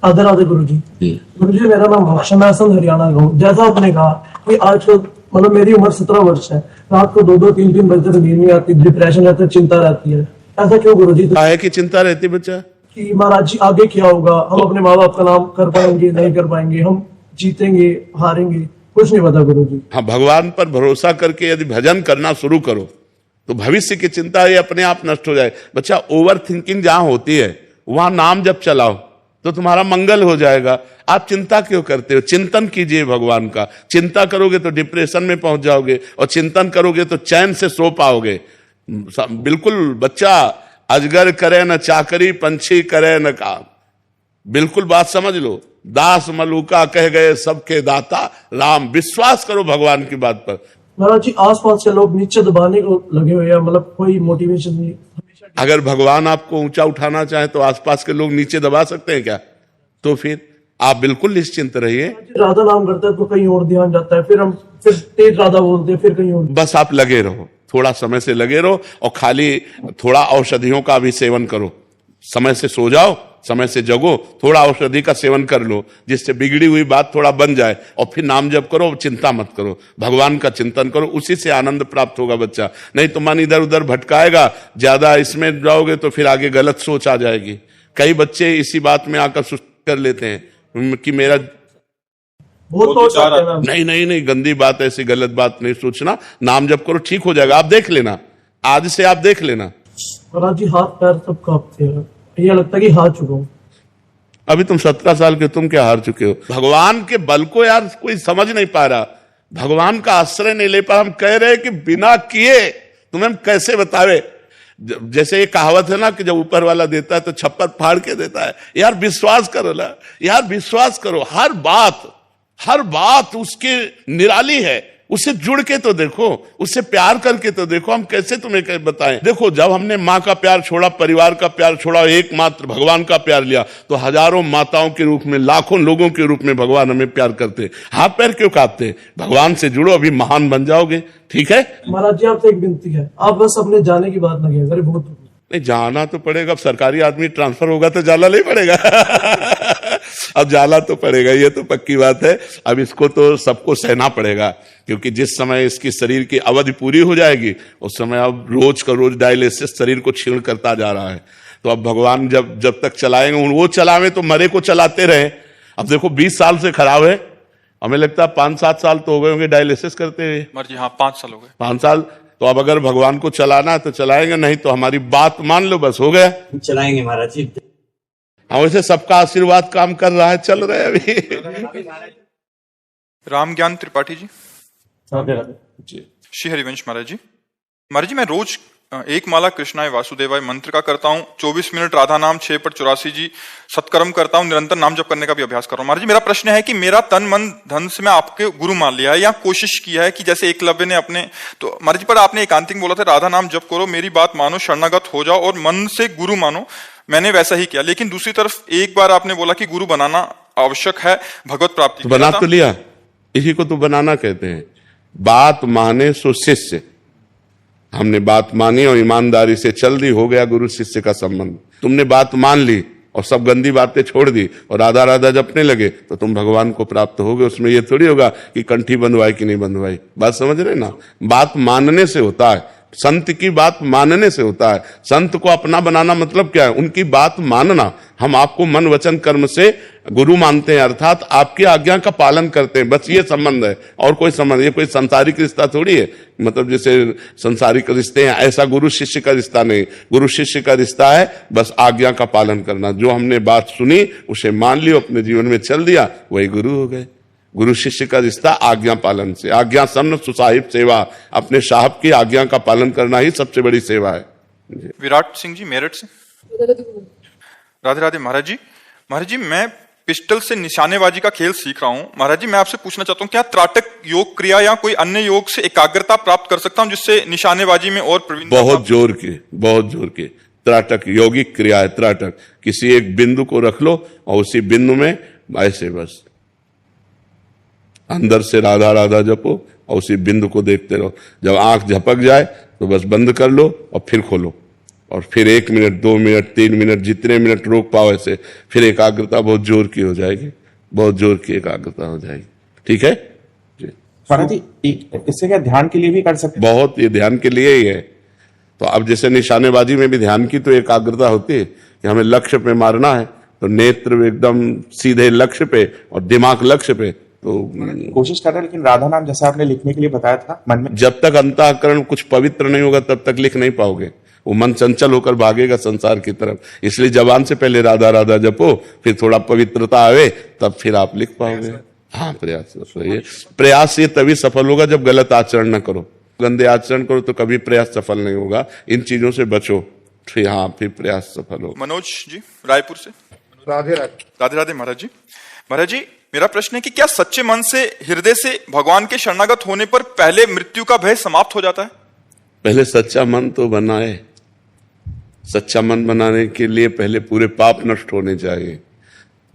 राधे राधे गुरुजी। गुरुजी मेरा नाम रोशन है, हरियाणा का हूँ। जैसा आपने कहा कि आज को मतलब मेरी उम्र 17 वर्ष है, रात को 2-2, 3-3 बजे तक नींद नहीं आती, डिप्रेशन रहता है, चिंता रहती है। ऐसा क्यों गुरुजी? क्या है कि चिंता रहती है बच्चा? कि महाराज जी आगे क्या होगा, हम अपने माँ बाप का नाम कर पाएंगे नहीं कर पाएंगे, हम जीतेंगे हारेंगे, कुछ नहीं पता गुरुजी। हाँ, भगवान पर भरोसा करके यदि भजन करना शुरू करो तो भविष्य की चिंता ये अपने आप नष्ट हो जाए। बच्चा, ओवर थिंकिंग जहां होती है वहां नाम जब चलाओ तो तुम्हारा मंगल हो जाएगा। आप चिंता क्यों करते हो? चिंतन कीजिए भगवान का। चिंता करोगे तो डिप्रेशन में पहुंच जाओगे, और चिंतन करोगे तो चैन से सो पाओगे। बिल्कुल बच्चा, अजगर करे न चाकरी, पंछी करे न काम। बिल्कुल बात समझ लो। दास मलूका कह गए सबके दाता राम। विश्वास करो भगवान की बात पर। महाराज जी आसपास के लोग नीचे दबाने को लगे हुए हैं, मतलब कोई मोटिवेशन नहीं। अगर भगवान आपको ऊंचा उठाना चाहे तो आसपास के लोग नीचे दबा सकते हैं क्या? तो फिर आप बिल्कुल निश्चिंत रहिए। राधा नाम करते हैं तो कहीं और ध्यान जाता है, फिर तेज राधा बोलते हैं, फिर कहीं और। बस आप लगे रहो, थोड़ा समय से लगे रहो, और खाली थोड़ा औषधियों का भी सेवन करो। समय से सो जाओ, समय से जगो, थोड़ा औषधि का सेवन कर लो, जिससे बिगड़ी हुई बात थोड़ा बन जाए, और फिर नाम जप करो, चिंता मत करो, भगवान का चिंतन करो, उसी से आनंद प्राप्त होगा बच्चा। नहीं तो मन इधर उधर भटकाएगा, ज्यादा इसमें जाओगे तो फिर आगे गलत सोच आ जाएगी। कई बच्चे इसी बात में आकर सुस्त कर लेते हैं कि मेरा नहीं, गंदी बात, ऐसी गलत बात नहीं सोचना। नाम जप करो, ठीक हो जाएगा। आप देख लेना, आज से आप देख लेना। महाराज जी हाथ पैर सब कांपते हैं, ये लगता है कि हार चुका हूं। अभी तुम 17 साल के, तुम क्या हार चुके हो? भगवान के बल को यार कोई समझ नहीं पा रहा, भगवान का आश्रय नहीं ले पा। हम कह रहे कि बिना किए तुम्हें कैसे बतावे। जैसे ये कहावत है ना कि जब ऊपर वाला देता है तो छप्पर फाड़ के देता है। यार विश्वास करो ना, यार विश्वास करो। हर बात उसके निराली है। उससे जुड़ के तो देखो, उससे प्यार करके तो देखो। हम कैसे तुम्हें बताएं? देखो, जब हमने माँ का प्यार छोड़ा, परिवार का प्यार छोड़ा, एकमात्र भगवान का प्यार लिया, तो हजारों माताओं के रूप में, लाखों लोगों के रूप में भगवान हमें प्यार करते। हाथ पैर क्यों कांपते? भगवान से जुड़ो, अभी महान बन जाओगे। ठीक है महाराज जी, आपसे एक विनती है, आप बस अपने जाने की बात ना कहिए। अरे बहुत नहीं, जाना तो पड़ेगा। अब सरकारी आदमी ट्रांसफर होगा तो जाना नहीं पड़ेगा। अब जाना तो पड़ेगा, ये तो पक्की बात है। अब इसको तो सबको सहना पड़ेगा, क्योंकि जिस समय इसकी शरीर की अवधि पूरी हो जाएगी उस समय अब रोज का रोज डायलिसिस शरीर को क्षीण करता जा रहा है। तो अब भगवान जब तक चलाएंगे, वो चलावे तो मरे को चलाते रहे। अब देखो 20 साल से खराब है, हमें लगता है 5-7 साल तो हो गए होंगे डायलिसिस करते हुए। हाँ, 5 साल हो गए। 5 साल। तो अब अगर भगवान को चलाना है तो चलाएंगे, नहीं तो हमारी बात मान लो, बस हो गया। चलाएंगे महाराज जी। हाँ, वैसे सबका आशीर्वाद काम कर रहा है, चल रहे अभी। राम ज्ञान त्रिपाठी जी। जी। श्री हरिवंश महाराज जी। महाराज जी, मैं रोज एक माला कृष्णाय वासुदेवाय मंत्र का करता हूँ, 24 मिनट राधा नाम, 6/84 जी सत्कर्म करता हूँ, निरंतर नाम जप करने का भी अभ्यास कर रहा हूँ। महाराज जी, मेरा प्रश्न है कि मेरा तन मन धन से मैं आपके गुरु मान लिया है, या कोशिश किया है कि जैसे एकलव्य ने अपने, तो महाराज जी पर आपने एकांतिक बोला था राधा नाम जप करो, मेरी बात मानो, शरणागत हो जाओ और मन से गुरु मानो। मैंने वैसा ही किया, लेकिन दूसरी तरफ एक बार आपने बोला कि गुरु बनाना आवश्यक है भगवत प्राप्ति। तो बना तो लिया, इसी को तो बनाना कहते हैं। बात माने सो शिष्य। हमने बात मानी और ईमानदारी से चल दी, हो गया गुरु शिष्य का संबंध। तुमने बात मान ली और सब गंदी बातें छोड़ दी और राधा राधा जपने लगे तो तुम भगवान को प्राप्त होगे। उसमें यह थोड़ी होगा कि कंठी बंधवाई कि नहीं बंधवाई। बात समझ रहे ना? बात मानने से होता है, संत की बात मानने से होता है। संत को अपना बनाना मतलब क्या है? उनकी बात मानना। हम आपको मन वचन कर्म से गुरु मानते हैं, अर्थात आपकी आज्ञा का पालन करते हैं, बस ये संबंध है, और कोई संबंध। ये कोई संसारिक रिश्ता थोड़ी है, मतलब जैसे संसारिक रिश्ते हैं ऐसा गुरु शिष्य का रिश्ता नहीं। गुरु शिष्य का रिश्ता है बस आज्ञा का पालन करना। जो हमने बात सुनी उसे मान लियो, अपने जीवन में चल दिया, वही गुरु हो गए। गुरु शिष्य का रिश्ता आज्ञा पालन से। आज्ञा सम्न सुसाहिब सेवा, अपने साहब की आज्ञा का पालन करना ही सबसे बड़ी सेवा है। विराट सिंह जी मेरठ से। राधे राधे महाराज जी। महाराज जी, मैं पिस्टल से निशानेबाजी का खेल सीख रहा हूँ। महाराज जी, मैं आपसे पूछना चाहता हूँ, क्या त्राटक योग क्रिया या कोई अन्य योग से एकाग्रता प्राप्त कर सकता हूँ जिससे निशानेबाजी में और प्रवीणता? बहुत जोर के त्राटक यौगिक क्रिया है। त्राटक, किसी एक बिंदु को रख लो और उसी बिंदु में ऐसे बस अंदर से राधा राधा जपो और उसी बिंदु को देखते रहो। जब आंख झपक जाए तो बस बंद कर लो और फिर खोलो। और फिर 1 मिनट, 2 मिनट, 3 मिनट, जितने मिनट रोक पाओ ऐसे, फिर एकाग्रता बहुत जोर की हो जाएगी, बहुत जोर की एकाग्रता हो जाएगी। ठीक है जी। महाराज जी, इससे क्या ध्यान के लिए भी कर सकते हैं? बहुत, ये ध्यान के लिए ही है। तो अब जैसे निशानेबाजी में भी ध्यान की तो एकाग्रता होती है कि हमें लक्ष्य पे मारना है, तो नेत्र एकदम सीधे लक्ष्य पे और दिमाग लक्ष्य पे, तो कोशिश कर रहे हैं, लेकिन राधा नाम जैसा आपने लिखने के लिए बताया था मन में, जब तक अंतःकरण कुछ पवित्र नहीं होगा तब तक लिख नहीं पाओगे। वो मन चंचल होकर भागेगा संसार की तरफ। इसलिए जबान से पहले राधा राधा जपो, फिर थोड़ा पवित्रता आवे, तब फिर आप लिख पाओगे। हाँ, प्रयास ये तभी सफल होगा जब गलत आचरण न करो। गंदे आचरण करो तो कभी प्रयास सफल नहीं होगा। इन चीजों से बचो, फिर हाँ, फिर प्रयास सफल होगा। मनोज जी रायपुर से। राधे राधे। राधे राधे महाराज जी। महाराज जी, मेरा प्रश्न है कि क्या सच्चे मन से, हृदय से भगवान के शरणागत होने पर पहले मृत्यु का भय समाप्त हो जाता है? पहले सच्चा मन तो बनाए। सच्चा मन बनाने के लिए पहले पूरे पाप नष्ट होने चाहिए।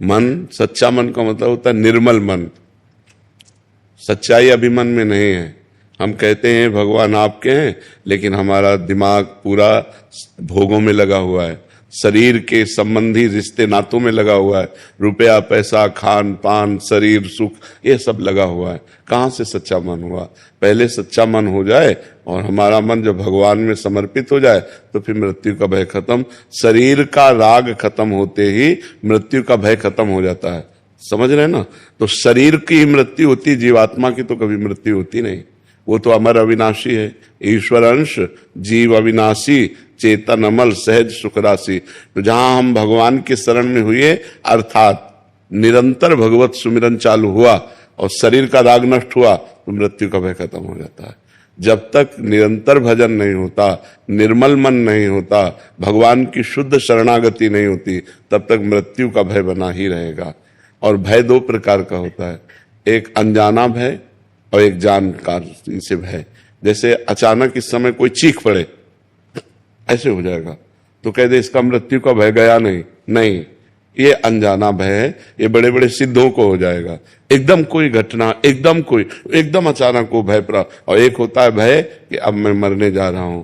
मन, सच्चा मन का मतलब होता है निर्मल मन। सच्चाई अभी मन में नहीं है। हम कहते हैं भगवान आपके हैं, लेकिन हमारा दिमाग पूरा भोगों में लगा हुआ है, शरीर के संबंधी रिश्ते नातों में लगा हुआ है, रुपया पैसा, खान पान, शरीर सुख, ये सब लगा हुआ है। कहाँ से सच्चा मन हुआ? पहले सच्चा मन हो जाए और हमारा मन जब भगवान में समर्पित हो जाए तो फिर मृत्यु का भय खत्म। शरीर का राग खत्म होते ही मृत्यु का भय खत्म हो जाता है। समझ रहे हैं ना? तो शरीर की मृत्यु होती, जीवात्मा की तो कभी मृत्यु होती नहीं। वो तो अमर अविनाशी है। ईश्वर अंश जीव अविनाशी, चेतन अमल सहज सुख राशि। तो जहां हम भगवान के शरण में हुए, अर्थात निरंतर भगवत सुमिरन चालू हुआ और शरीर का राग नष्ट हुआ, तो मृत्यु का भय खत्म हो जाता है। जब तक निरंतर भजन नहीं होता, निर्मल मन नहीं होता, भगवान की शुद्ध शरणागति नहीं होती, तब तक मृत्यु का भय बना ही रहेगा। और भय 2 प्रकार का होता है, एक अनजाना भय और एक जानकार से भय। जैसे अचानक इस समय कोई चीख पड़े, ऐसे हो जाएगा, तो कह दे इसका मृत्यु का भय गया नहीं, ये अनजाना भय है। ये बड़े बड़े सिद्धों को हो जाएगा। एकदम कोई घटना, एकदम अचानक वो भय पड़ा। और एक होता है भय कि अब मैं मरने जा रहा हूं,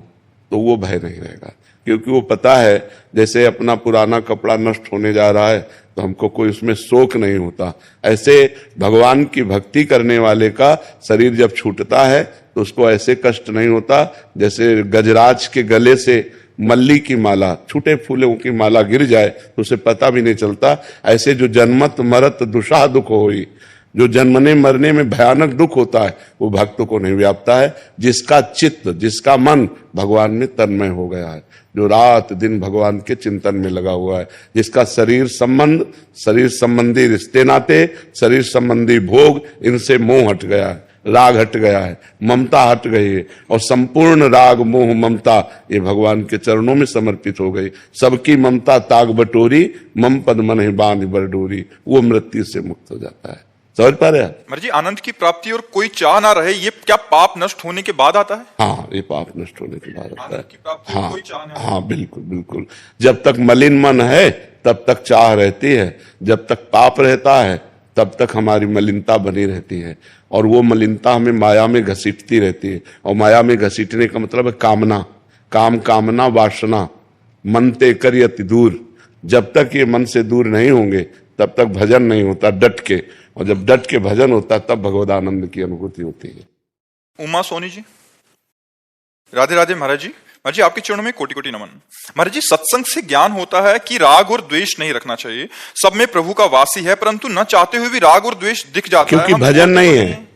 तो वो भय नहीं रहेगा, क्योंकि वो पता है जैसे अपना पुराना कपड़ा नष्ट होने जा रहा है तो हमको कोई उसमें शोक नहीं होता। ऐसे भगवान की भक्ति करने वाले का शरीर जब छूटता है तो उसको ऐसे कष्ट नहीं होता जैसे गजराज के गले से मल्ली की माला, छूटे फूलों की माला गिर जाए तो उसे पता भी नहीं चलता। ऐसे जो जन्मत मरत दुषाह दुख होई, जो जन्मने मरने में भयानक दुख होता है, वो भक्त को नहीं व्यापता है। जिसका चित्त, जिसका मन भगवान में तन्मय हो गया है, जो रात दिन भगवान के चिंतन में लगा हुआ है, जिसका शरीर संबंधी रिश्ते नाते, शरीर संबंधी भोग, इनसे मोह हट गया है, राग हट गया है, ममता हट गई है, और संपूर्ण राग मोह ममता ये भगवान के चरणों में समर्पित हो गई। सबकी ममता ताग बटोरी, मम पद मन ही बांध बरडोरी। वो मृत्यु से मुक्त हो जाता है। समझ पा रहे हैं? महाराज जी, आनंद की प्राप्ति और कोई चाह ना रहे, ये क्या पाप नष्ट होने के बाद आता है? हाँ, ये पाप नष्ट होने के बाद आता है। आनंद की प्राप्ति और कोई चाह ना रहे। हाँ, बिल्कुल बिल्कुल। जब तक मलिन मन है तब तक चाह रहती है, जब तक पाप रहता है तब तक हमारी मलिनता बनी रहती है, और वो मलिनता हमें माया में घसीटती रहती है। और माया में घसीटने का मतलब है कामना, कामना वासना, मन ते करियति दूर। जब तक ये मन से दूर नहीं होंगे तब तक भजन नहीं होता डट के, और जब डट के भजन होता है तब भगवदानंद की अनुभूति होती है। उमा सोनी जी। राधे राधे महाराज जी। महाराज जी, आपके चरणों में कोटि कोटि नमन। महाराज जी, सत्संग से ज्ञान होता है कि राग और द्वेष नहीं रखना चाहिए, सब में प्रभु का वासी है, परंतु न चाहते हुए भी राग और द्वेष दिख जाता है। क्योंकि भजन नहीं है,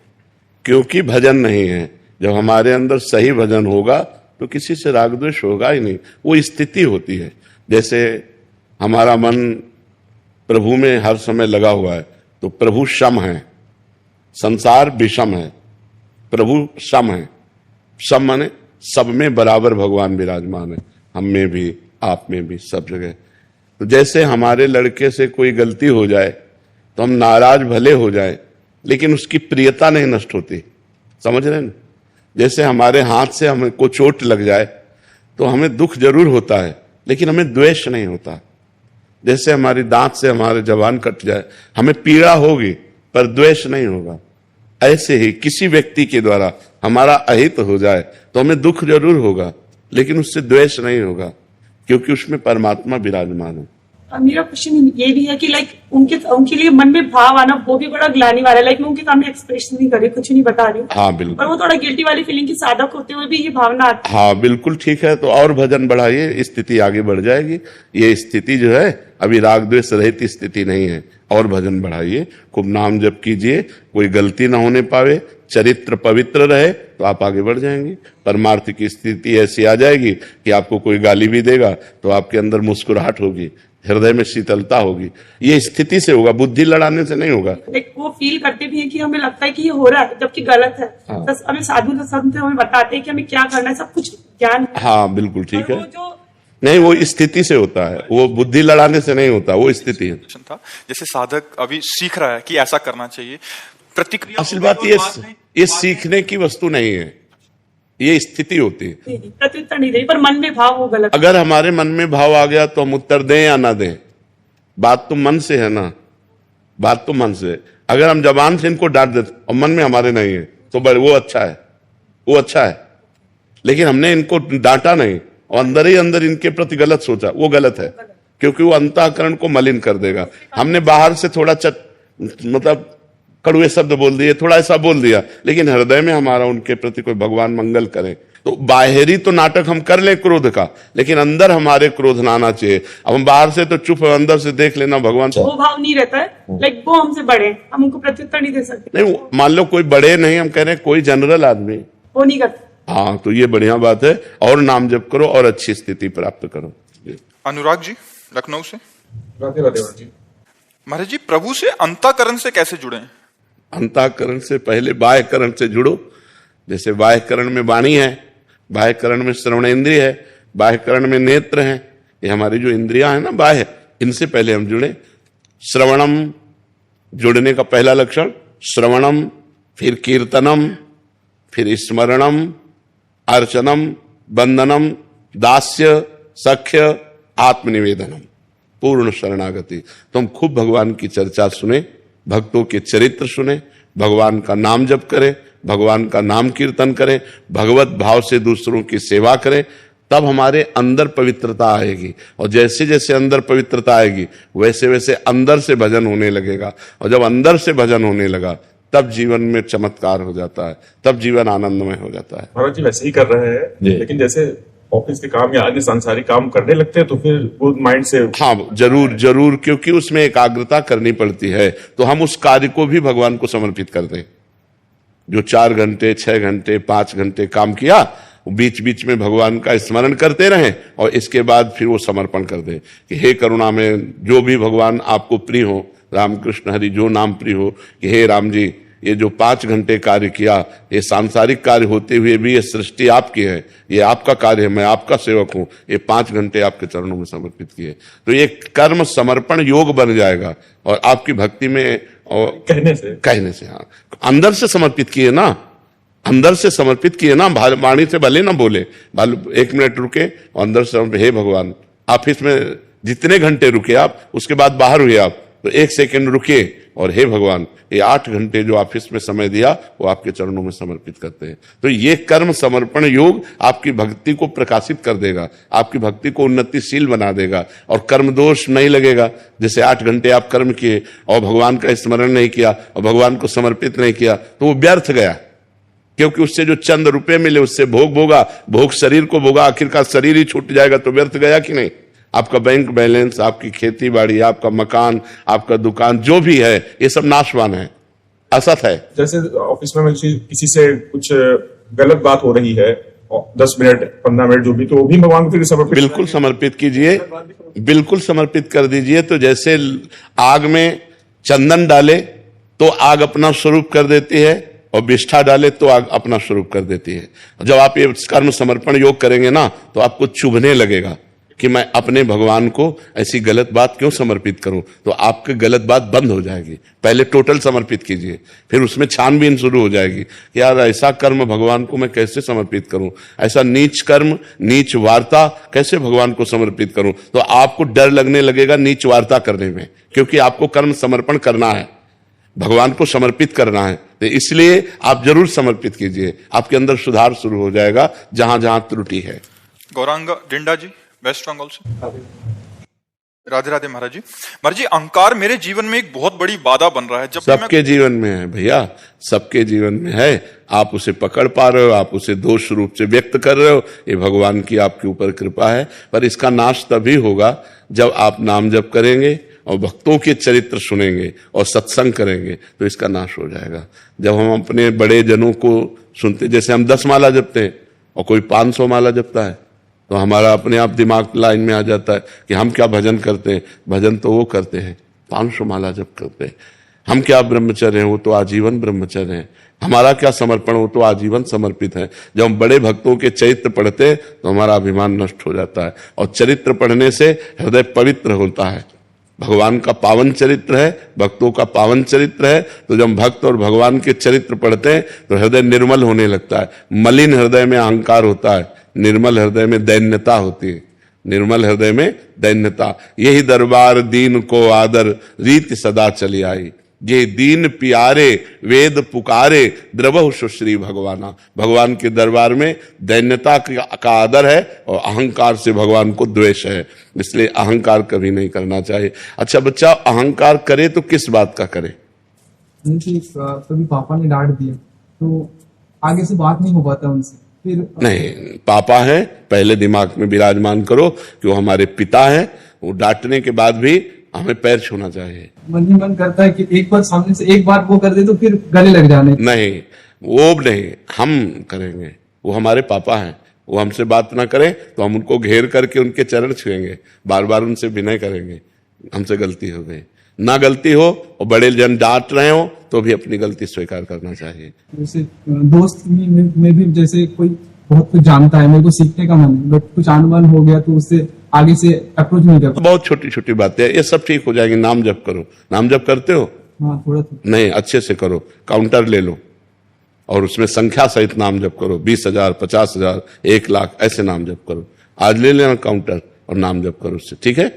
क्योंकि भजन नहीं है। जब हमारे अंदर सही भजन होगा तो किसी से राग द्वेष होगा ही नहीं। वो स्थिति होती है। जैसे हमारा मन प्रभु में हर समय लगा हुआ है तो प्रभु सम है, संसार विषम है, प्रभु सम है। सम माने सब में बराबर भगवान विराजमान है, हम में भी, आप में भी, सब जगह। तो जैसे हमारे लड़के से कोई गलती हो जाए तो हम नाराज भले हो जाए, लेकिन उसकी प्रियता नहीं नष्ट होती। समझ रहे हैं? जैसे हमारे हाथ से हमको चोट लग जाए तो हमें दुख जरूर होता है, लेकिन हमें द्वेष नहीं होता। जैसे हमारी दांत से हमारे जबान कट जाए, हमें पीड़ा होगी पर द्वेष नहीं होगा। ऐसे ही किसी व्यक्ति के द्वारा हमारा अहित हो जाए तो हमें दुख जरूर होगा, लेकिन उससे द्वेष नहीं होगा। क्योंकि उसमें परमात्मा विराजमान है। मेरा क्वेश्चन ये भी है कि लाइक उनके लिए मन में भाव आना वो भी बड़ा ग्लानि वाला है। लाइक मैं उनके सामने एक्सप्रेस नहीं कर रही, कुछ नहीं बता रही हूँ। हाँ बिल्कुल। पर वो थोड़ा गिल्टी वाली फीलिंग की साधक होते हुए भी ये भावना आती है। हाँ बिल्कुल ठीक है, तो और भजन बढ़ाइए, स्थिति आगे बढ़ जाएगी। ये स्थिति जो है अभी राग द्वेष रहित स्थिति नहीं है, और भजन बढ़ाइए, खूब नाम जप कीजिए, कोई गलती ना होने पावे, चरित्र पवित्र रहे तो आप आगे बढ़ जाएंगे। परमार्थ की स्थिति ऐसी आ जाएगी कि आपको कोई गाली भी देगा तो आपके अंदर मुस्कुराहट होगी, हृदय में शीतलता होगी। ये स्थिति से होगा, बुद्धि लड़ाने से नहीं होगा। एक वो फील करते भी है कि हमें लगता है कि ये हो रहा है जबकि गलत है। हाँ। बस हमें साधु संत हमें बताते हैं कि हमें क्या करना है, सब कुछ ज्ञान है। हाँ बिल्कुल ठीक है। और वो जो नहीं, वो स्थिति से होता है, वो बुद्धि लड़ाने से नहीं होता, वो स्थिति है। था जैसे साधक अभी सीख रहा है कि ऐसा करना चाहिए, प्रतिक्रिया असल बात ये सीखने की वस्तु नहीं है, ये स्थिति होती है। प्रत्युत्तर नहीं दे रही, पर मन में भाव वो गलत। अगर हमारे मन में भाव आ गया तो हम उत्तर दें या ना दें, बात तो मन से है ना, बात तो मन से। अगर हम जबान से इनको डांट देते और मन में हमारे नहीं है तो बड़े वो अच्छा है, वो अच्छा है। लेकिन हमने इनको डांटा नहीं और अंदर ही अंदर इनके प्रति गलत सोचा, वो गलत है, क्योंकि वो अंतःकरण को मलिन कर देगा। हमने बाहर से थोड़ा मतलब कड़वे शब्द बोल दिए, थोड़ा ऐसा बोल दिया, लेकिन हृदय में हमारा उनके प्रति कोई भगवान मंगल करे। तो बाहरी तो नाटक हम कर ले क्रोध का, लेकिन अंदर हमारे क्रोध ना आना चाहिए। अब हम बाहर से तो चुप, अंदर से देख लेना भगवान। वो भाव नहीं रहता है, लाइक वो हमसे बड़े, हम उनको प्रत्युत्तर नहीं दे सकते। नहीं, मान लो कोई बड़े नहीं, हम कह रहे हैं कोई जनरल आदमी, वो नहीं करते। हाँ, तो ये बढ़िया बात है। और नाम जप करो और अच्छी स्थिति प्राप्त करो। अनुराग जी लखनऊ से। राधे राधे जी। महाराज जी, प्रभु से अंतःकरण से कैसे जुड़े? अंतःकरण से पहले बाह्यकरण से जुड़ो। जैसे बाह्यकरण में वाणी है, बाह्यकरण में श्रवणेंद्रिय है, बाह्यकरण में नेत्र है, ये हमारी जो इंद्रियां है ना बाह्य, इनसे पहले हम जुड़े। श्रवणम, जुड़ने का पहला लक्षण श्रवणम, फिर कीर्तनम, फिर स्मरणम, अर्चनम, वंदनम, दास्य, सख्य, आत्मनिवेदनम, पूर्ण शरणागति। तो हम खूब भगवान की चर्चा सुने, भक्तों के चरित्र सुने, भगवान का नाम जप करें, भगवान का नाम कीर्तन करें, भगवत भाव से दूसरों की सेवा करें, तब हमारे अंदर पवित्रता आएगी। और जैसे जैसे अंदर पवित्रता आएगी वैसे वैसे अंदर से भजन होने लगेगा। और जब अंदर से भजन होने लगा तब जीवन में चमत्कार हो जाता है, तब जीवन आनंदमय हो जाता है। महाराज जी वैसे ही कर रहे हैं, लेकिन जैसे ऑफिस के काम या अन्य सांसारिक काम करने लगते हैं तो फिर वो माइंड से। हाँ जरूर जरूर, क्योंकि उसमें एकाग्रता करनी पड़ती है। तो हम उस कार्य को भी भगवान को समर्पित कर दें। जो 4 घंटे 6 घंटे 5 घंटे काम किया, बीच बीच में भगवान का स्मरण करते रहें और इसके बाद फिर वो समर्पण कर दें कि हे करुणा में जो भी भगवान आपको प्रिय हो, रामकृष्ण हरि जो नाम प्रिय हो, कि हे राम जी ये जो 5 घंटे कार्य किया, ये सांसारिक कार्य होते हुए भी ये सृष्टि आपकी है, ये आपका कार्य है, मैं आपका सेवक हूं, ये 5 घंटे आपके चरणों में समर्पित किए। तो ये कर्म समर्पण योग बन जाएगा और आपकी भक्ति में और कहने से हाँ, अंदर से समर्पित किए ना, अंदर से समर्पित किए ना, वाणी से भले ना बोले, 1 मिनट रुके और अंदर से हे भगवान, ऑफिस में जितने घंटे रुके आप, उसके बाद बाहर हुए आप तो 1 सेकंड रुके और हे भगवान ये 8 घंटे जो ऑफिस में समय दिया वो आपके चरणों में समर्पित करते हैं। तो ये कर्म समर्पण योग आपकी भक्ति को प्रकाशित कर देगा, आपकी भक्ति को उन्नतिशील बना देगा और कर्म दोष नहीं लगेगा। जैसे 8 घंटे आप कर्म किए और भगवान का स्मरण नहीं किया और भगवान को समर्पित नहीं किया तो वो व्यर्थ गया, क्योंकि उससे जो चंद रुपए मिले उससे भोग भोगा, भोग शरीर को भोगा, आखिरकार शरीर ही छूट जाएगा तो व्यर्थ गया कि नहीं। आपका बैंक बैलेंस, आपकी खेती बाड़ी, आपका मकान, आपका दुकान जो भी है ये सब नाशवान है, असत है। जैसे ऑफिस में किसी से कुछ गलत बात हो रही है 10 मिनट 15 मिनट जो भी, तो वो भी भगवान को समर्पित, बिल्कुल समर्पित कीजिए, बिल्कुल समर्पित कर दीजिए। तो जैसे आग में चंदन डाले तो आग अपना स्वरूप कर देती है और विष्ठा डाले तो आग अपना स्वरूप कर देती है। जब आप ये कर्म समर्पण योग करेंगे ना तो आपको चुभने लगेगा कि मैं अपने भगवान को ऐसी गलत बात क्यों समर्पित करूं, तो आपकी गलत बात बंद हो जाएगी। पहले टोटल समर्पित कीजिए, फिर उसमें छानबीन शुरू हो जाएगी कि यार ऐसा कर्म भगवान को मैं कैसे समर्पित करूं, ऐसा नीच कर्म, नीच वार्ता कैसे भगवान को समर्पित करूं। तो आपको डर लगने लगेगा नीच वार्ता करने में, क्योंकि आपको कर्म समर्पण करना है, भगवान को समर्पित करना है। तो इसलिए आप जरूर समर्पित कीजिए, आपके अंदर सुधार शुरू हो जाएगा जहां जहां त्रुटि है। गौरांग डिंडा जी वेस्ट बंगाल से। राधे राधे महाराज जी। महाराज जी, अहंकार मेरे जीवन में एक बहुत बड़ी बाधा बन रहा है। जब भी मैं सबके जीवन में है भैया, सबके जीवन में है। आप उसे पकड़ पा रहे हो, आप उसे दोष रूप से व्यक्त कर रहे हो, ये भगवान की आपके ऊपर कृपा है। पर इसका नाश तभी होगा जब आप नाम जप करेंगे और भक्तों के चरित्र सुनेंगे और सत्संग करेंगे, तो इसका नाश हो जाएगा। जब हम अपने बड़े जनों को सुनते, जैसे हम 10 माला जपते हैं और कोई 500 माला जपता है, तो हमारा अपने आप दिमाग लाइन में आ जाता है कि हम क्या भजन करते हैं। भजन तो वो करते हैं 500 माला जप करते हैं। हम क्या ब्रह्मचर्य हैं, वो तो आजीवन ब्रह्मचर्य हैं। हमारा क्या समर्पण, वो तो आजीवन समर्पित है। जब हम बड़े भक्तों के चरित्र पढ़ते हैं तो हमारा अभिमान नष्ट हो जाता है, और चरित्र पढ़ने से हृदय पवित्र होता है। भगवान का पावन चरित्र है, भक्तों का पावन चरित्र है। तो जब भक्त और भगवान के चरित्र पढ़ते हैं तो हृदय निर्मल होने लगता है। मलिन हृदय में अहंकार होता है, निर्मल हृदय में दैन्यता होती है। निर्मल हृदय में दैन्यता। यही दरबार दीन को आदर, रीत सदा चली आई। ये दीन प्यारे वेद पुकारे, द्रवहु सुश्री भगवाना। भगवान के दरबार में दैन्यता का आदर है और अहंकार से भगवान को द्वेष है। इसलिए अहंकार कभी नहीं करना चाहिए। अच्छा बच्चा, अहंकार करे तो किस बात का करे? कभी पापा ने डांट दिया तो आगे से बात नहीं हो पाता उनसे। फिर नहीं, पापा है, पहले दिमाग में विराजमान करो कि वो हमारे पिता हैं। वो डांटने के बाद भी हमें पैर छूना चाहिए। मन ही मन करता है कि एक बार सामने से एक बार वो कर दे तो फिर गले लग जाने। नहीं, वो नहीं, हम करेंगे। वो हमारे पापा हैं, वो हमसे बात ना करें तो हम उनको घेर करके उनके चरण छुएंगे, बार बार उनसे विनय करेंगे, हमसे गलती हो गई। ना गलती हो और बड़े जन डांट रहे हो तो भी अपनी गलती स्वीकार करना चाहिए। जैसे दोस्त में भी जैसे कोई बहुत कुछ जानता है, मेरे को सीखने का मन है, बट कुछ अनुमान हो गया तो उससे आगे से अप्रोच नहीं करता। बहुत छोटी छोटी बातें, ये सब ठीक हो जाएगी। नाम जप करो। नाम जप करते हो? हाँ, थोड़ा नहीं, अच्छे से करो। काउंटर ले लो और उसमें संख्या सहित नाम जप करो। 20,000, 50,000, 1,00,000 ऐसे नाम जप करो। आज ले लेना काउंटर और नाम जप करो उससे, ठीक है?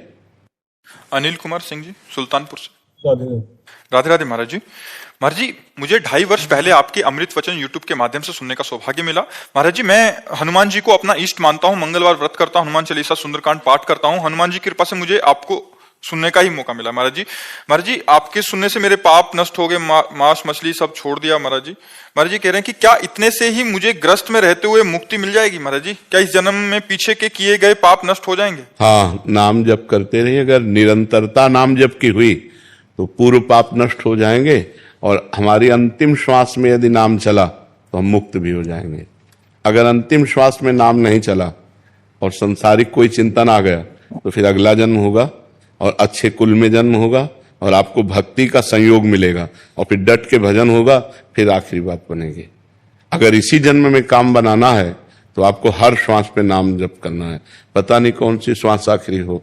अनिल कुमार सिंह जी, सुल्तानपुर से। राधे राधे महाराज जी। महाराज जी, मुझे 2.5 वर्ष पहले आपके अमृत वचन यूट्यूब के माध्यम से सुनने का सौभाग्य मिला। महाराज जी, मैं हनुमान जी को अपना इष्ट मानता हूँ, मंगलवार व्रत करता हूँ, हनुमान चालीसा सुंदरकांड पाठ करता हूँ। हनुमान जी की कृपा से मुझे आपको सुनने का ही मौका मिला। महाराज जी आपके सुनने से मेरे पाप नष्ट हो गए, मांस मछली सब छोड़ दिया। महाराज जी कह रहे हैं कि क्या इतने से ही मुझे ग्रस्त में रहते हुए मुक्ति मिल जाएगी? महाराज जी, क्या इस जन्म में पीछे के किए गए पाप नष्ट हो जाएंगे? हाँ, नाम जप करते रहिए। अगर निरंतरता नाम जप की हुई तो पूर्व पाप नष्ट हो जाएंगे, और हमारी अंतिम श्वास में यदि नाम चला तो हम मुक्त भी हो जाएंगे। अगर अंतिम श्वास में नाम नहीं चला और संसारिक कोई चिंतन आ गया तो फिर अगला जन्म होगा और अच्छे कुल में जन्म होगा और आपको भक्ति का संयोग मिलेगा और फिर डट के भजन होगा, फिर आखिरी बात बनेगी। अगर इसी जन्म में काम बनाना है तो आपको हर श्वास पे नाम जप करना है। पता नहीं कौन सी श्वास आखिरी हो,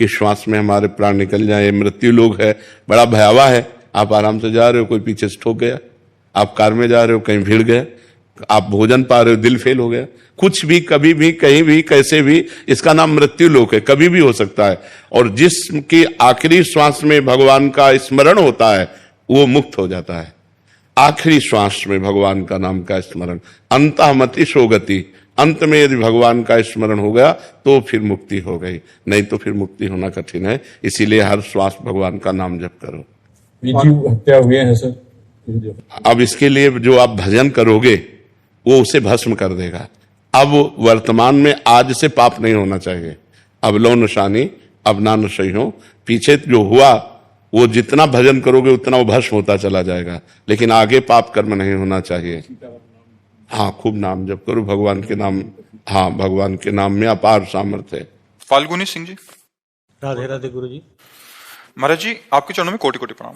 किस श्वास में हमारे प्राण निकल जाए। मृत्यु लोग है, बड़ा भयावह है। आप आराम से जा रहे हो, कोई पीछे से ठोक गया। आप कार में जा रहे हो, कहीं भीड़ गया। आप भोजन पा रहे हो, दिल फेल हो गया। कुछ भी, कभी भी, कहीं भी, कैसे भी, इसका नाम मृत्यु लोक है। कभी भी हो सकता है। और जिसकी आखिरी श्वास में भगवान का स्मरण होता है वो मुक्त हो जाता है। आखिरी श्वास में भगवान का नाम का स्मरण, अंतःमति सोगति। अंत में यदि भगवान का स्मरण हो गया तो फिर मुक्ति हो गई, नहीं तो फिर मुक्ति होना कठिन है। इसीलिए हर श्वास भगवान का नाम जप करो। जीव हत्या हुए हैं सर। अब इसके लिए जो आप भजन करोगे वो उसे भस्म कर देगा। अब वर्तमान में आज से पाप नहीं होना चाहिए। अब लो निशानी, अब ना नशई हो। पीछे जो हुआ वो जितना भजन करोगे उतना वो भस्म होता चला जाएगा, लेकिन आगे पाप कर्म नहीं होना चाहिए। हाँ, खूब नाम जप करो भगवान के नाम। हाँ, भगवान के नाम में अपार सामर्थ्य है। फाल्गुनी सिंह जी। राधे राधे गुरु जी। महाराज जी, आपके चरणों में कोटि कोटि प्रणाम।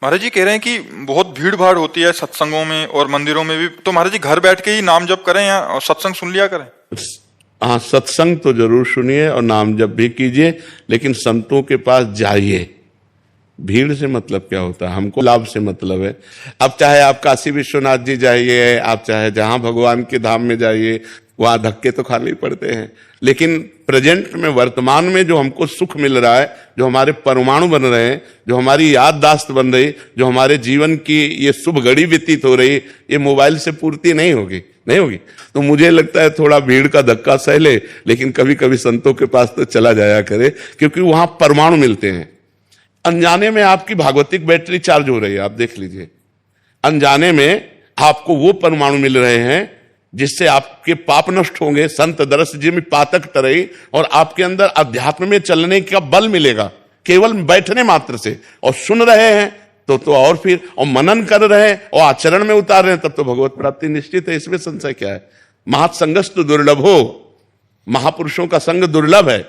महाराज जी कह रहे हैं कि बहुत भीड़ भाड़ होती है सत्संगों में और मंदिरों में भी, तो महाराज जी घर बैठ के ही नाम जप करें या सत्संग सुन लिया करें? हाँ, सत्संग तो जरूर सुनिए और नाम जप भी कीजिए, लेकिन संतों के पास जाइए। भीड़ से मतलब क्या होता है? हमको लाभ से मतलब है। अब चाहे आप काशी विश्वनाथ जी जाइए, आप चाहे जहां भगवान के धाम में जाइए, वहां धक्के तो खाने ही पड़ते हैं। लेकिन प्रेजेंट में, वर्तमान में जो हमको सुख मिल रहा है, जो हमारे परमाणु बन रहे हैं, जो हमारी याददाश्त बन रही, जो हमारे जीवन की ये शुभ घड़ी व्यतीत हो रही, ये मोबाइल से पूर्ति नहीं होगी, नहीं होगी। तो मुझे लगता है थोड़ा भीड़ का धक्का सह ले, लेकिन कभी कभी संतों के पास तो चला जाया करे, क्योंकि वहां परमाणु मिलते हैं। अनजाने में आपकी भागवतिक बैटरी चार्ज हो रही है, आप देख लीजिए। अनजाने में आपको वो परमाणु मिल रहे हैं जिससे आपके पाप नष्ट होंगे, संत दरस जिमि पातक तरई, और आपके अंदर अध्यात्म में चलने का बल मिलेगा केवल बैठने मात्र से। और सुन रहे हैं तो और फिर, और मनन कर रहे हैं और आचरण में उतार रहे हैं, तब तो भगवत प्राप्ति निश्चित है, इसमें संशय क्या है। महत्संगस्तु दुर्लभ हो, महापुरुषों का संग दुर्लभ है।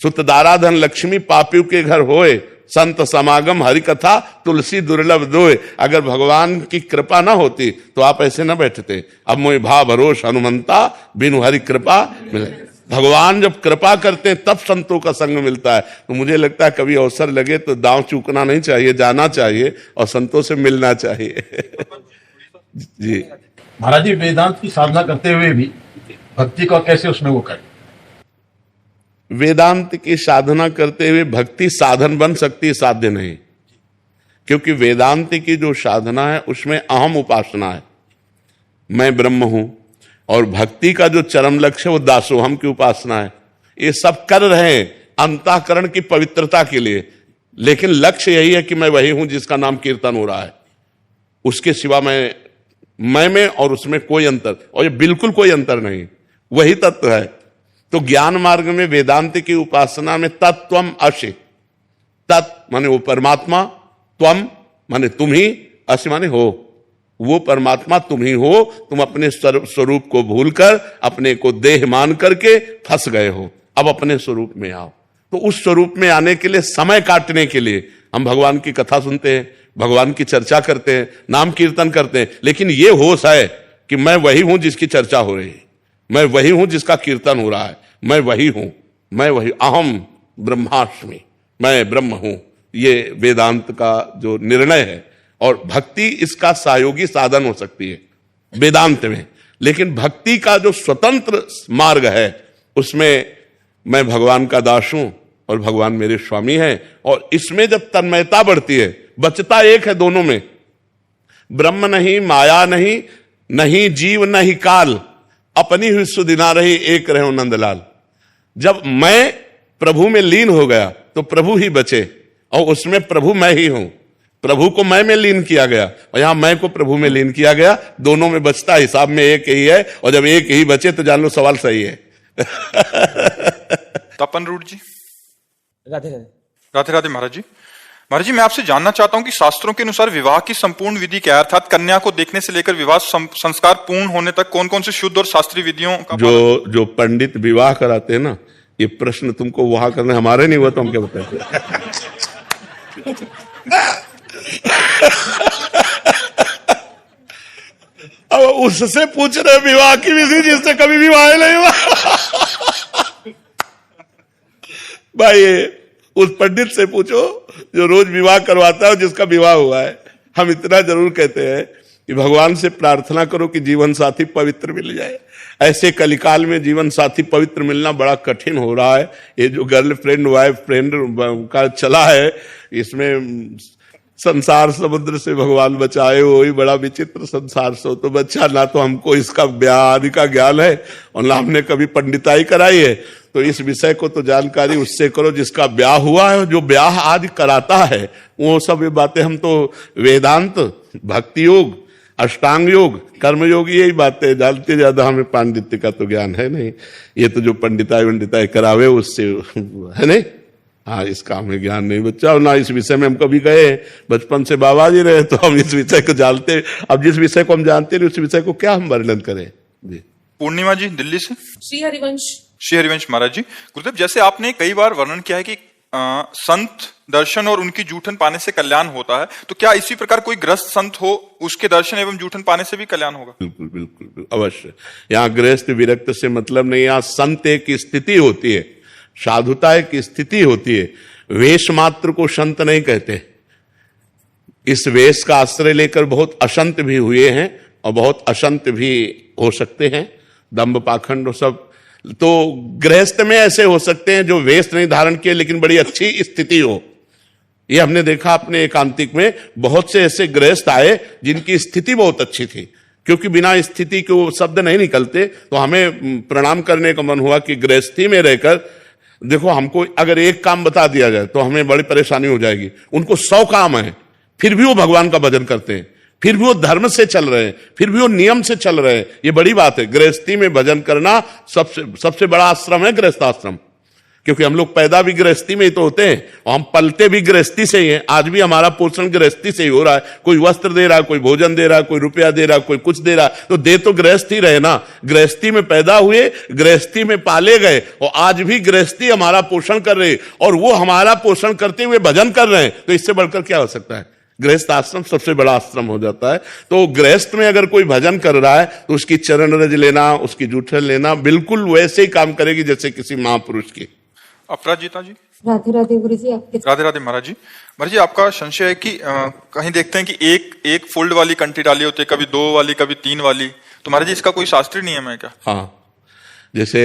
सुत दाराधन लक्ष्मी पापियों के घर होए, संत समागम हरि कथा तुलसी दुर्लभ दोए। अगर भगवान की कृपा ना होती तो आप ऐसे ना बैठते। अब मोहि भाव भरोस हनुमंता, बिनु हरि कृपा मिले। भगवान जब कृपा करते हैं तब संतों का संग मिलता है। तो मुझे लगता है कभी अवसर लगे तो दांव चूकना नहीं चाहिए, जाना चाहिए और संतों से मिलना चाहिए। जी महाराज जी, वेदांत की साधना करते हुए भी भक्ति का कैसे उसमें वो करें? वेदांत की साधना करते हुए भक्ति साधन बन सकती है, साध्य नहीं। क्योंकि वेदांत की जो साधना है उसमें अहम उपासना है, मैं ब्रह्म हूं। और भक्ति का जो चरम लक्ष्य है वो दासोहम की उपासना है। ये सब कर रहे हैं अंतःकरण की पवित्रता के लिए, लेकिन लक्ष्य यही है कि मैं वही हूं जिसका नाम कीर्तन हो रहा है। उसके सिवा मैं में और उसमें कोई अंतर, और ये बिल्कुल कोई अंतर नहीं, वही तत्व है। तो ज्ञान मार्ग में वेदांत की उपासना में तत्वम अशि, तत् माने वो परमात्मा, त्वम माने तुम ही, अशि माने हो, वो परमात्मा तुम ही हो। तुम अपने स्वरूप को भूलकर अपने को देह मान करके फंस गए हो, अब अपने स्वरूप में आओ। तो उस स्वरूप में आने के लिए, समय काटने के लिए हम भगवान की कथा सुनते हैं, भगवान की चर्चा करते हैं, नाम कीर्तन करते हैं, लेकिन ये होश है कि मैं वही हूं जिसकी चर्चा हो रही है, मैं वही हूं जिसका कीर्तन हो रहा है, मैं वही हूं, मैं वही, अहम ब्रह्मास्मि, मैं ब्रह्म हूं। ये वेदांत का जो निर्णय है। और भक्ति इसका सहयोगी साधन हो सकती है वेदांत में, लेकिन भक्ति का जो स्वतंत्र मार्ग है उसमें मैं भगवान का दास हूं और भगवान मेरे स्वामी हैं। और इसमें जब तन्मयता बढ़ती है, बचता एक है दोनों में, ब्रह्म नहीं, माया नहीं, नहीं जीव नहीं काल, अपनी हुई सुदिना रही, एक रहे नंदलाल। जब मैं प्रभु में लीन हो गया तो प्रभु ही बचे, और उसमें प्रभु मैं ही हूं। प्रभु को मैं में लीन किया गया और यहां मैं को प्रभु में लीन किया गया, दोनों में बचता हिसाब में एक ही है। और जब एक ही बचे तो जान लो सवाल सही है। तपन रूट जी, राधे राधे। राधे राधे महाराज जी। महाराज जी, मैं आपसे जानना चाहता हूं कि शास्त्रों के अनुसार विवाह की संपूर्ण विधि क्या है, अर्थात कन्या को देखने से लेकर विवाह संस्कार पूर्ण होने तक कौन कौन से शुद्ध और शास्त्रीय विधियों का जो पंडित विवाह कराते हैं ना, ये प्रश्न तुमको वहां करने, हमारे नहीं हुआ तो हम क्या बताते। अब उससे पूछ रहे विवाह की विधि जिससे कभी विवाह नहीं हुआ। भाई उस पंडित से पूछो जो रोज विवाह करवाता है, जिसका विवाह हुआ है। हम इतना जरूर कहते हैं कि भगवान से प्रार्थना करो कि जीवन साथी पवित्र मिल जाए। ऐसे कलिकाल में जीवन साथी पवित्र मिलना बड़ा कठिन हो रहा है। ये जो गर्लफ्रेंड वाइफ फ्रेंड का चला है, इसमें संसार समुद्र से भगवान बचाए, वही बड़ा विचित्र संसार से तो बच्चा। ना तो हमको इसका ब्याह आदि का ज्ञान है और ना हमने कभी पंडिताई कराई है। तो इस विषय को तो जानकारी उससे करो जिसका ब्याह हुआ है, जो ब्याह आदि कराता है। वो सब ये बातें हम तो वेदांत, भक्ति योग, अष्टांग योग, कर्म योग, यही बातें जानते, ज्यादा हमें पांडित्य का तो ज्ञान है नहीं। ये तो जो पंडिताई वंडिताई करावे उससे है नहीं। हाँ, इसका हमें ज्ञान नहीं बच्चा, और ना इस विषय में हम कभी गए, बचपन से बाबा जी रहे तो हम इस विषय को जानते। अब जिस विषय को हम जानते नहीं उस विषय को क्या हम वर्णन करें। जी पूर्णिमा जी दिल्ली से। श्री हरिवंश। श्री हरिवंश महाराज जी, गुरुदेव जैसे आपने कई बार वर्णन किया है कि संत दर्शन और उनकी जूठन पाने से कल्याण होता है, तो क्या इसी प्रकार कोई ग्रस्त संत हो उसके दर्शन एवं जूठन पाने से भी कल्याण होगा? बिल्कुल बिल्कुल अवश्य। यहाँ गृहस्थ विरक्त से मतलब नहीं, यहाँ संत एक स्थिति होती है, साधुता एक स्थिति होती है। वेश मात्र को संत नहीं कहते। इस वेश का आश्रय लेकर बहुत असंत भी हुए हैं और बहुत असंत भी हो सकते हैं, दंभ पाखंड सब। तो गृहस्थ में ऐसे हो सकते हैं जो वेश नहीं धारण किए लेकिन बड़ी अच्छी स्थिति हो। ये हमने देखा अपने एकांतिक में, बहुत से ऐसे गृहस्थ आए जिनकी स्थिति बहुत अच्छी थी, क्योंकि बिना स्थिति के वो शब्द नहीं निकलते। तो हमें प्रणाम करने का मन हुआ कि गृहस्थी में रहकर देखो, हमको अगर एक काम बता दिया जाए तो हमें बड़ी परेशानी हो जाएगी। उनको 100 काम है, फिर भी वो भगवान का भजन करते हैं, फिर भी वो धर्म से चल रहे हैं, फिर भी वो नियम से चल रहे हैं। ये बड़ी बात है। गृहस्थी में भजन करना सबसे बड़ा आश्रम है गृहस्थाश्रम, क्योंकि हम लोग पैदा भी गृहस्थी में ही तो होते हैं और हम पलते भी गृहस्थी से ही हैं। आज भी हमारा पोषण गृहस्थी से ही हो रहा है। कोई वस्त्र दे रहा है, कोई भोजन दे रहा है, कोई रुपया दे रहा है, कोई कुछ दे रहा है, तो दे तो गृहस्थी रहे ना। गृहस्थी में पैदा हुए, गृहस्थी में पाले गए और आज भी गृहस्थी हमारा पोषण कर रहे और वो हमारा पोषण करते हुए भजन कर रहे हैं। तो इससे बढ़कर क्या हो सकता है? गृहस्थ आश्रम सबसे बड़ा आश्रम हो जाता है। तो गृहस्थ में अगर कोई भजन कर रहा है तो उसकी चरण रज लेना, उसकी जूठन लेना बिल्कुल वैसे ही काम करेगी जैसे किसी महापुरुष की। अपराजिता जी। राधे राधे गुरु जी। आपके राधे राधे महाराज जी। महाराज जी, आपका संशय है कि कहीं देखते हैं कि एक फोल्ड वाली कंठी डाली होती है, कभी 2 वाली, कभी 3 वाली। तो महाराज जी, इसका कोई शास्त्रीय नियम है क्या? हाँ, जैसे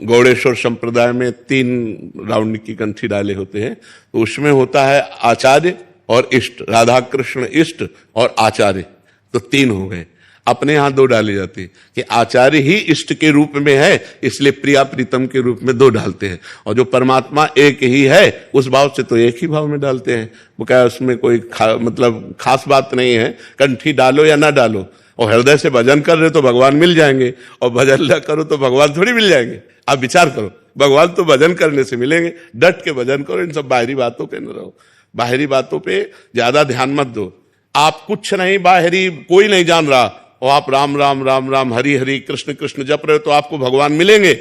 गौड़ेश्वर संप्रदाय में 3 राउंड की कंठी डाले होते हैं, तो उसमें होता है आचार्य और इष्ट, राधा कृष्ण इष्ट और आचार्य, तो 3 हो गए। अपने यहां 2 डाली जाती है कि आचार्य ही इष्ट के रूप में है, इसलिए प्रिया प्रीतम के रूप में 2 डालते हैं। और जो परमात्मा एक ही है उस भाव से तो एक ही भाव में डालते हैं। वो क्या, उसमें कोई मतलब खास बात नहीं है। कंठी डालो या ना डालो, और हृदय से भजन कर रहे तो भगवान मिल जाएंगे, और भजन न करो तो भगवान थोड़ी मिल जाएंगे। आप विचार करो, भगवान तो भजन करने से मिलेंगे। डट के भजन करो, इन सब बाहरी बातों पे न रहो। बाहरी बातों पे ज्यादा ध्यान मत दो। आप कुछ नहीं, बाहरी कोई नहीं जान रहा, और आप राम राम राम राम हरि हरि कृष्ण कृष्ण जप रहे हो तो आपको भगवान मिलेंगे।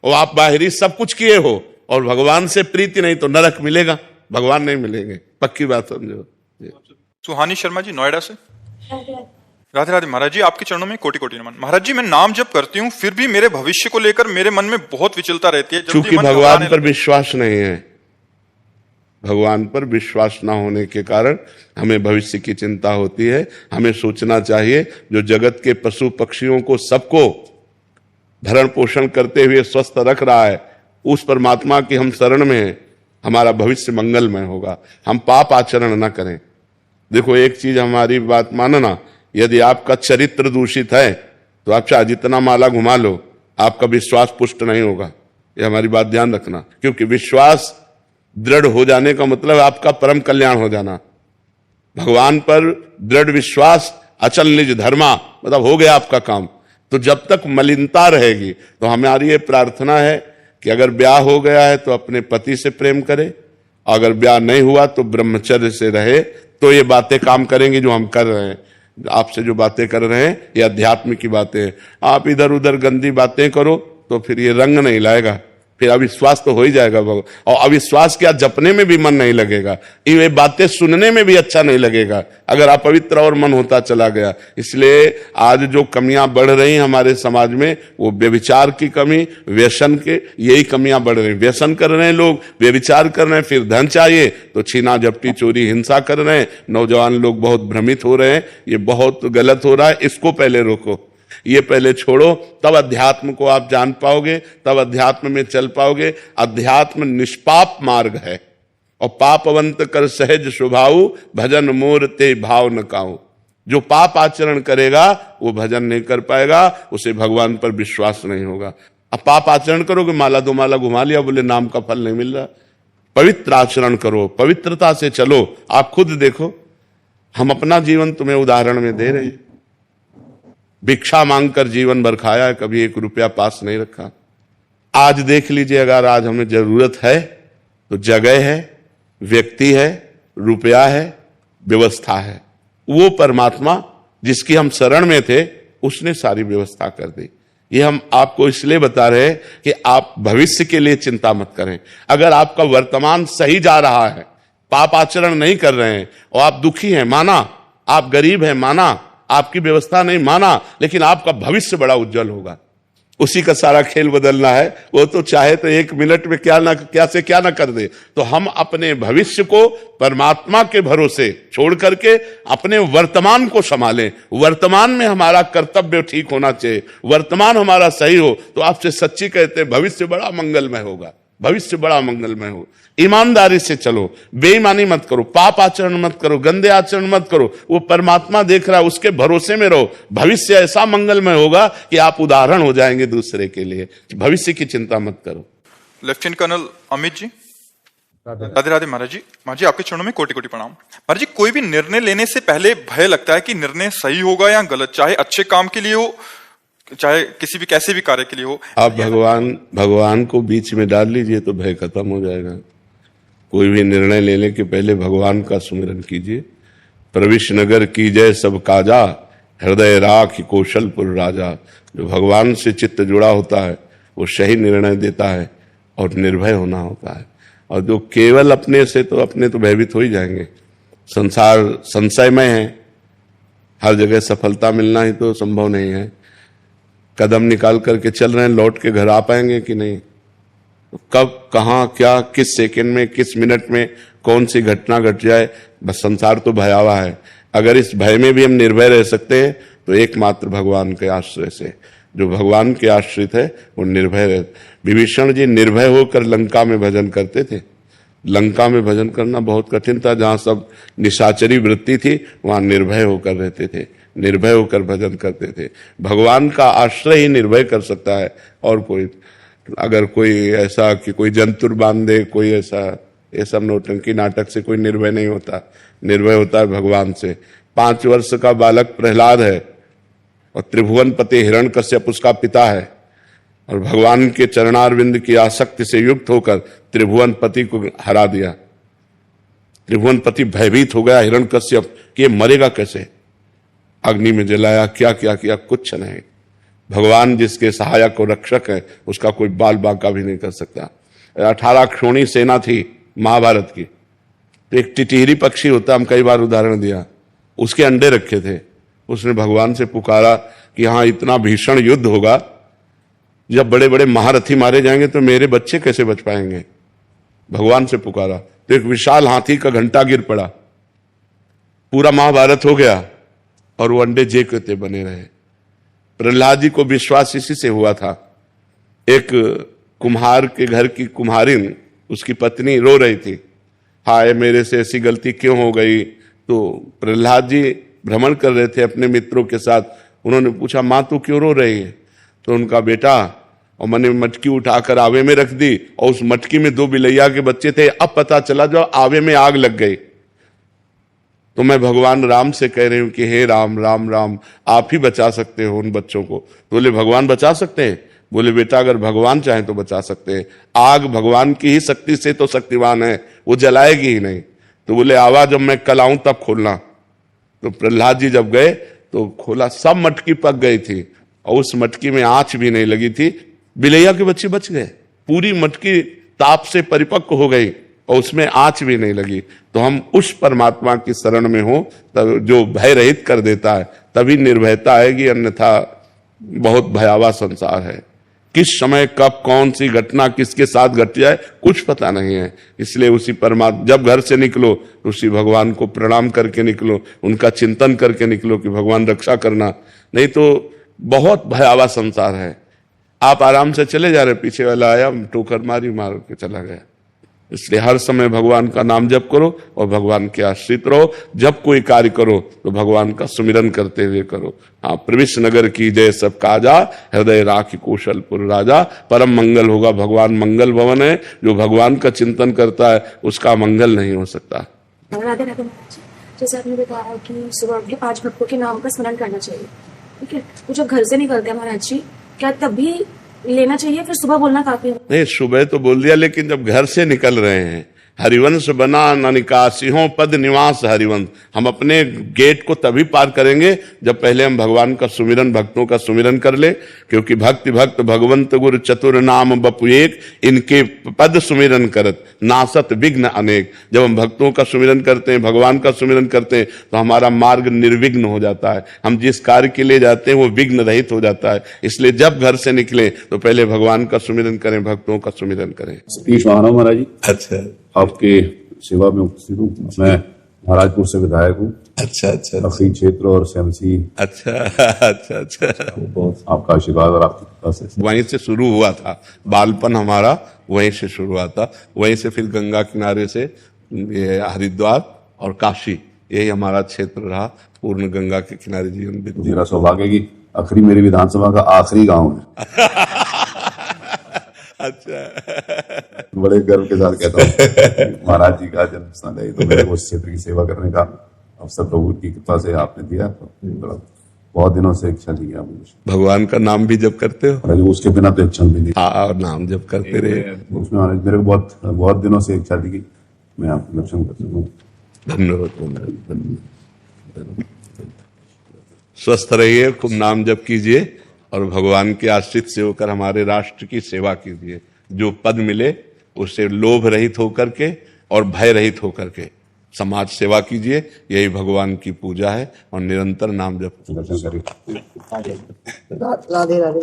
और आप बाहरी सब कुछ किए हो और भगवान से प्रीति नहीं तो नरक मिलेगा, भगवान नहीं मिलेंगे। पक्की बात समझो। सुहानी शर्मा जी, नोएडा से। राधे राधे महाराज जी, आपके चरणों में कोटि कोटि नमन। महाराज जी, मैं नाम जप करती हूँ, फिर भी मेरे भविष्य को लेकर मेरे मन में बहुत विचलता रहती है। क्योंकि भगवान पर विश्वास नहीं है। भगवान पर विश्वास ना होने के कारण हमें भविष्य की चिंता होती है। हमें सोचना चाहिए, जो जगत के पशु पक्षियों को सबको भरण पोषण करते हुए स्वस्थ रख रहा है, उस परमात्मा की हम शरण में हैं, हमारा भविष्य मंगलमय होगा। हम पाप आचरण न करें। देखो, एक चीज हमारी बात मानना, यदि आपका चरित्र दूषित है तो आप चाहे जितना माला घुमा लो, आपका विश्वास पुष्ट नहीं होगा। ये हमारी बात ध्यान रखना, क्योंकि विश्वास दृढ़ हो जाने का मतलब आपका परम कल्याण हो जाना। भगवान पर दृढ़ विश्वास, अचल निज धर्मा, मतलब हो गया आपका काम। तो जब तक मलिनता रहेगी तो हमारी ये प्रार्थना है कि अगर ब्याह हो गया है तो अपने पति से प्रेम करे, अगर ब्याह नहीं हुआ तो ब्रह्मचर्य से रहे। तो ये बातें काम करेंगी जो हम कर रहे हैं। आपसे जो बातें कर रहे हैं ये अध्यात्म की बातें हैं। आप इधर उधर गंदी बातें करो तो फिर ये रंग नहीं लाएगा, फिर अविश्वास तो हो ही जाएगा। और अविश्वास क्या, जपने में भी मन नहीं लगेगा, ये बातें सुनने में भी अच्छा नहीं लगेगा अगर अपवित्र और मन होता चला गया। इसलिए आज जो कमियां बढ़ रही हैं हमारे समाज में, वो व्यभिचार की कमी, व्यसन के, यही कमियां बढ़ रही। व्यसन कर रहे हैं लोग, व्यभिचार कर रहे हैं, फिर धन चाहिए तो छीना झपटी चोरी हिंसा कर रहे हैं। नौजवान लोग बहुत भ्रमित हो रहे हैं, ये बहुत गलत हो रहा है। इसको पहले रोको, ये पहले छोड़ो, तब अध्यात्म को आप जान पाओगे, तब अध्यात्म में चल पाओगे। अध्यात्म निष्पाप मार्ग है, और पापवंत कर सहज स्वभाव, भजन मोर ते भाव न काऊ। जो पाप आचरण करेगा वो भजन नहीं कर पाएगा, उसे भगवान पर विश्वास नहीं होगा। अब पाप आचरण करोगे, माला 2 माला घुमा लिया, बोले नाम का फल नहीं मिल रहा। पवित्र आचरण करो, पवित्रता से चलो। आप खुद देखो, हम अपना जीवन तुम्हें उदाहरण में दे रहे हैं। भिक्षा मांगकर जीवन भर खाया है, कभी 1 रुपया पास नहीं रखा। आज देख लीजिए, अगर आज हमें जरूरत है तो जगह है, व्यक्ति है, रुपया है, व्यवस्था है। वो परमात्मा जिसकी हम शरण में थे उसने सारी व्यवस्था कर दी। ये हम आपको इसलिए बता रहे हैं कि आप भविष्य के लिए चिंता मत करें। अगर आपका वर्तमान सही जा रहा है, पाप आचरण नहीं कर रहे हैं, और आप दुखी हैं माना, आप गरीब हैं माना, आपकी व्यवस्था नहीं माना, लेकिन आपका भविष्य बड़ा उज्जवल होगा। उसी का सारा खेल बदलना है। वो तो चाहे तो 1 मिनट में क्या से क्या ना कर दे। तो हम अपने भविष्य को परमात्मा के भरोसे छोड़ करके अपने वर्तमान को संभालें। वर्तमान में हमारा कर्तव्य ठीक होना चाहिए, वर्तमान हमारा सही हो तो आपसे सच्ची कहते हैं भविष्य बड़ा मंगलमय होगा। भविष्य बड़ा मंगलमय हो। ईमानदारी से चलो, बेईमानी मत करो, पाप आचरण मत करो, गंदे आचरण मत करो। वो परमात्मा देख रहा है, उसके भरोसे में रहो। भविष्य ऐसा मंगलमय होगा कि आप उदाहरण हो जाएंगे दूसरे के लिए। भविष्य की चिंता मत करो। Lieutenant colonel Amit ji. राधे राधे महाराज जी। महाराज जी, आपके चरणों में कोटि कोटि प्रणाम। महाराज जी, कोई भी निर्णय लेने से पहले भय लगता है कि निर्णय सही होगा या गलत, चाहे अच्छे काम के लिए हो, चाहे किसी भी कैसे भी कार्य के लिए हो। आप भगवान को बीच में डाल लीजिए तो भय खत्म हो जाएगा। कोई भी निर्णय लेने के पहले भगवान का सुमिरन कीजिए। प्रविश नगर की जय सब काजा, हृदय राख कौशलपुर राजा। जो भगवान से चित्त जुड़ा होता है वो सही निर्णय देता है और निर्भय होना होता है। और जो केवल अपने तो भयभीत हो ही जाएंगे। संसार संशयमय है, हर जगह सफलता मिलना ही तो संभव नहीं है। कदम निकाल करके चल रहे हैं, लौट के घर आ पाएंगे कि नहीं? तो कब, कहां, क्या, किस सेकंड में, किस मिनट में कौन सी घटना घट जाए, बस संसार तो भयावह है। अगर इस भय में भी हम निर्भय रह सकते हैं तो एकमात्र भगवान के आश्रय से। जो भगवान के आश्रित है वो निर्भय रहे। विभीषण जी निर्भय होकर लंका में भजन करते थे। लंका में भजन करना बहुत कठिन था। जहां सब निशाचरी वृत्ति थी वहां निर्भय होकर रहते थे, निर्भय होकर भजन करते थे। भगवान का आश्रय ही निर्भय कर सकता है। और कोई, अगर कोई ऐसा कि कोई जंतुर बांध दे, कोई ऐसा, ये सब नौटंकी नाटक से कोई निर्भय नहीं होता। निर्भय होता है भगवान से। 5 वर्ष का बालक प्रहलाद है और त्रिभुवनपति हिरण्यकश्यप उसका पिता है, और भगवान के चरणारविंद की आसक्ति से युक्त होकर त्रिभुवनपति को हरा दिया। त्रिभुवनपति भयभीत हो गया हिरण्यकश्यप कि ये मरेगा कैसे। अग्नि में जलाया, क्या क्या किया, कुछ नहीं। भगवान जिसके सहायक और रक्षक है उसका कोई बाल बांका भी नहीं कर सकता। 18 क्षोणी सेना थी महाभारत की। तो एक टिटहरी पक्षी होता, हम कई बार उदाहरण दिया, उसके अंडे रखे थे। उसने भगवान से पुकारा कि हाँ, इतना भीषण युद्ध होगा, जब बड़े बड़े महारथी मारे जाएंगे तो मेरे बच्चे कैसे बच पाएंगे। भगवान से पुकारा तो एक विशाल हाथी का घंटा गिर पड़ा, पूरा महाभारत हो गया और वो अंडे जे के ते बने रहे। प्रहलाद जी को विश्वास इसी से हुआ था। एक कुम्हार के घर की कुम्हारिन, उसकी पत्नी रो रही थी, हाय मेरे से ऐसी गलती क्यों हो गई। तो प्रहलाद जी भ्रमण कर रहे थे अपने मित्रों के साथ। उन्होंने पूछा, माँ तू क्यों रो रही है? तो उनका बेटा, और मैंने मटकी उठाकर आवे में रख दी और उस मटकी में 2 बिलैया के बच्चे थे। अब पता चला जो आवे में आग लग गई। तो मैं भगवान राम से कह रही हूं कि हे राम, राम राम, आप ही बचा सकते हो उन बच्चों को। तो बोले भगवान बचा सकते हैं? बोले बेटा अगर भगवान चाहे तो बचा सकते हैं। आग भगवान की ही शक्ति से तो शक्तिवान है, वो जलाएगी ही नहीं। तो बोले आवाज जब मैं कल आऊं तब खोलना। तो प्रहलाद जी जब गए तो खोला, सब मटकी पक गई थी और उस मटकी में आंच भी नहीं लगी थी। बिलैया के बच्चे बच गए। पूरी मटकी ताप से परिपक्व हो गई और उसमें आंच भी नहीं लगी। तो हम उस परमात्मा की शरण में हो तब जो भय रहित कर देता है, तभी निर्भयता आएगी, अन्यथा बहुत भयावह संसार है। किस समय कब कौन सी घटना किसके साथ घट जाए कुछ पता नहीं है। इसलिए उसी परमात्मा, जब घर से निकलो तो उसी भगवान को प्रणाम करके निकलो, उनका चिंतन करके निकलो कि भगवान रक्षा करना, नहीं तो बहुत भयावह संसार है। आप आराम से चले जा रहे, पीछे वाला आया ठोकर मारी, मार के चला गया। इसलिए हर समय भगवान का नाम जप करो और भगवान के आश्रित रहो। जब कोई कार्य करो तो भगवान का सुमिरन करते हुए करो। हाँ, प्रविश नगर की जय सब काजा, हृदय राखी कौशलपुर राजा। परम मंगल होगा। भगवान मंगल भवन है। जो भगवान का चिंतन करता है उसका मंगल नहीं हो सकता। राधे राधे। जैसे आपने बताया कि सुबह उठ के 5 भक्तों के नाम का स्मरण करना चाहिए, ठीक है। वो जब घर से निकलते हैं महाराज जी, क्या तब भी लेना चाहिए, फिर सुबह बोलना काफी है? नहीं, सुबह तो बोल दिया, लेकिन जब घर से निकल रहे हैं, हरिवंश बना ननिकासियों पद निवास हरिवंश, हम अपने गेट को तभी पार करेंगे जब पहले हम भगवान का सुमिरन, भक्तों का सुमिरन कर ले। क्योंकि भक्ति भक्त भगवंत गुरु चतुर नाम बपु एक, इनके पद सुमिरन करत नासत विघ्न अनेक। जब हम भक्तों का सुमिरन करते हैं, भगवान का सुमिरन करते हैं, तो हमारा मार्ग निर्विघ्न हो जाता है। हम जिस कार्य के लिए जाते हैं वो विघ्न रहित हो जाता है। इसलिए जब घर से निकले तो पहले भगवान का सुमिरन करें, भक्तों का सुमिरन करें। सतीश महाराज महाराज जी, अच्छा, आपके सेवा में उपस्थित हूँ। मैं महाराजपुर से विधायक हूँ। अच्छा अच्छा नकली क्षेत्र और शमसी अच्छा अच्छा अच्छा बहुत आपका आशीर्वाद और आपकी कृपा से वहीं से शुरू हुआ था, बालपन हमारा वहीं से शुरू हुआ था। वहीं से फिर गंगा किनारे से ये हरिद्वार और काशी, यही हमारा क्षेत्र रहा, पूर्ण गंगा के किनारे जीवन बीत। मेरा सौभाग्य है कि आखिरी मेरी विधानसभा का आखिरी गांव है। अच्छा, बड़े गर्व के साथ कहता हूँ महाराज जी का जन्म स्थान है, तो मेरे को उस क्षेत्र की सेवा करने का अवसर प्रभु की कृपा से आपने दिया। तो बहुत दिनों से इच्छा थी आप मुझे। भगवान का नाम भी जप करते हो? अरे उसके बिना तो इच्छा भी नहीं। हाँ, नाम जप करते रहे। उसमें मेरे को बहुत दिनों से इच्छा थी कि मैं आपके दर्शन कर सकूं। धन्यवाद धन्यवाद। स्वस्थ रहिए, खूब नाम जप कीजिए और भगवान के आश्रित से होकर हमारे राष्ट्र की सेवा कीजिए। जो पद मिले उससे लोभ रहित होकर के और भय रहित होकर के समाज सेवा कीजिए, यही भगवान की पूजा है। और निरंतर नाम जप दर्शन करिए। राधे राधे।